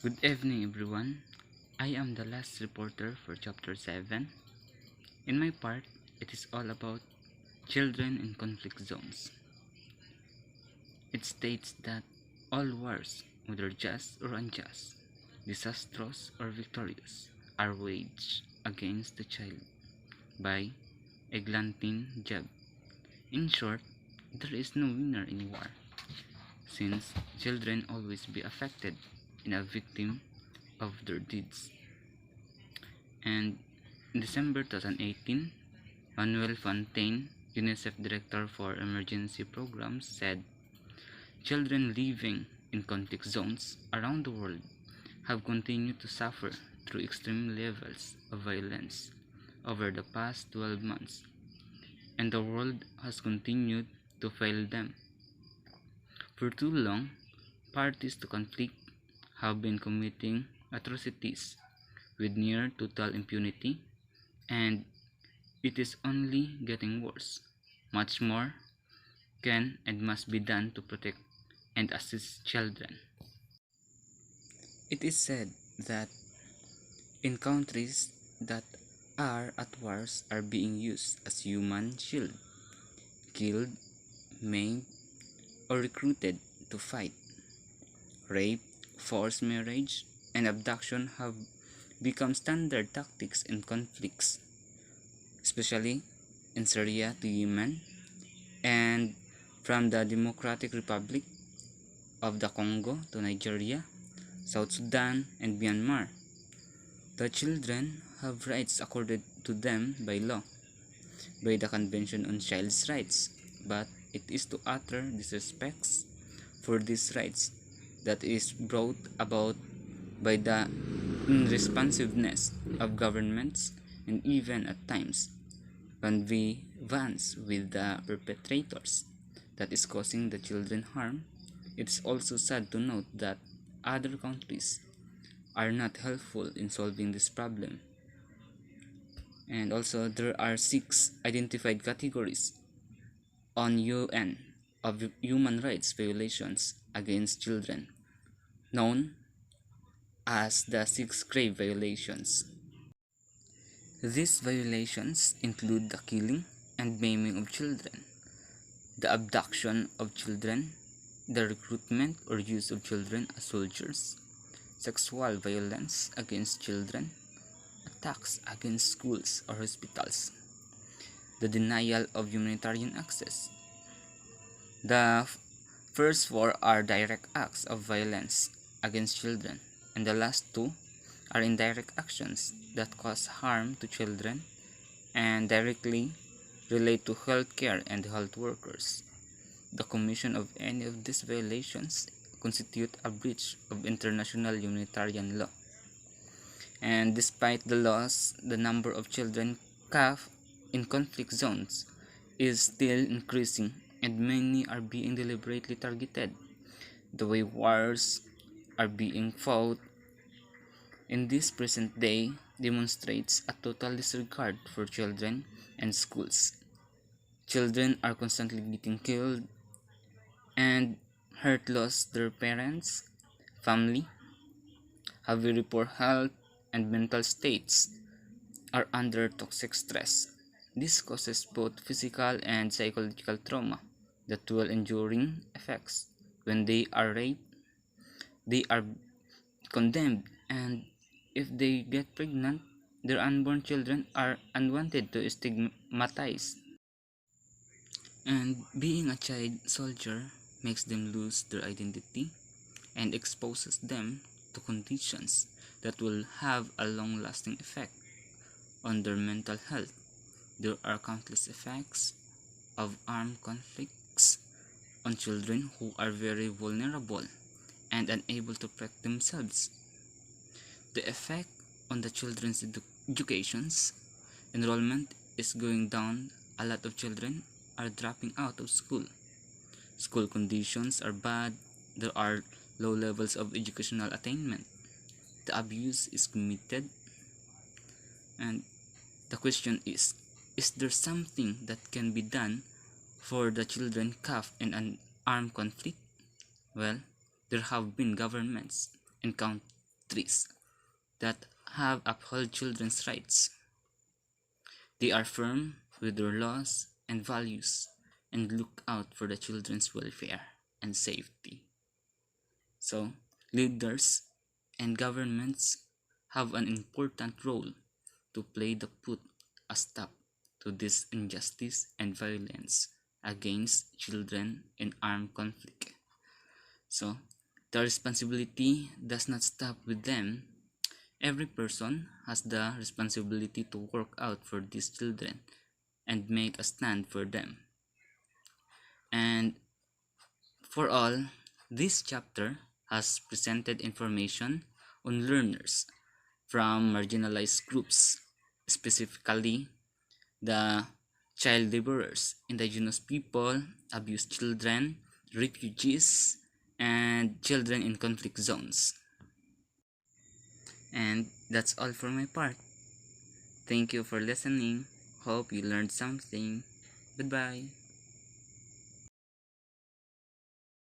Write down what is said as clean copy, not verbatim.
Good evening, everyone. I am the last reporter for Chapter 7. In my part, it is all about children in conflict zones. It states that all wars, whether just or unjust, disastrous or victorious, are waged against the child by Eglantine Jeb. In short, there is no winner in war, since children always be affected and a victim of their deeds. And in December 2018, Manuel Fontaine, UNICEF Director for Emergency Programs, said children living in conflict zones around the world have continued to suffer through extreme levels of violence over the past 12 months, and the world has continued to fail them. For too long, parties to conflict have been committing atrocities with near total impunity, and it is only getting worse. Much more can and must be done to protect and assist children. It is said that in countries that are at wars are being used as human shield, killed, maimed, or recruited to fight. Rape, forced marriage, and abduction have become standard tactics in conflicts, especially in Syria to Yemen and from the Democratic Republic of the Congo to Nigeria, South Sudan, and Myanmar. The children have rights accorded to them by law, by the Convention on Child's Rights, but it is to utter disrespects for these rights that is brought about by the irresponsiveness of governments and even at times connivance with the perpetrators that is causing the children harm. It is also sad to note that other countries are not helpful in solving this problem. And also there are 6 identified categories on UN of human rights violations against children, known as the 6 grave violations. These violations include the killing and maiming of children, the abduction of children, the recruitment or use of children as soldiers, sexual violence against children, attacks against schools or hospitals, the denial of humanitarian access. The first 4 are direct acts of violence against children, and the last 2 are indirect actions that cause harm to children and directly relate to health care and health workers. The commission of any of these violations constitute a breach of international humanitarian law. And despite the laws, the number of children caught in conflict zones is still increasing, and many are being deliberately targeted. The way wars are being fought in this present day demonstrates a total disregard for children and schools. Children are constantly getting killed and hurt lost their parents, family, have very poor health, and mental states are under toxic stress. This causes both physical and psychological trauma that will enduring effects. When they are raped, they are condemned, and if they get pregnant, their unborn children are unwanted to stigmatize. And being a child soldier makes them lose their identity and exposes them to conditions that will have a long-lasting effect on their mental health. There are countless effects of armed conflicts on children who are very vulnerable and unable to protect themselves. The effect on the children's educations enrollment is going down. A lot of children are dropping out of school. School conditions are bad. There are low levels of educational attainment. The abuse is committed. And the question is there something that can be done for the children caught in an armed conflict? Well, there have been governments and countries that have upheld children's rights. They are firm with their laws and values and look out for the children's welfare and safety. So, leaders and governments have an important role to play to put a stop to this injustice and violence against children in armed conflict. So, the responsibility does not stop with them. Every person has the responsibility to work out for these children and make a stand for them. And for all, this chapter has presented information on learners from marginalized groups, specifically the child laborers, indigenous people, abused children, refugees, and children in conflict zones. And that's all for my part. Thank you for listening. Hope you learned something. Goodbye.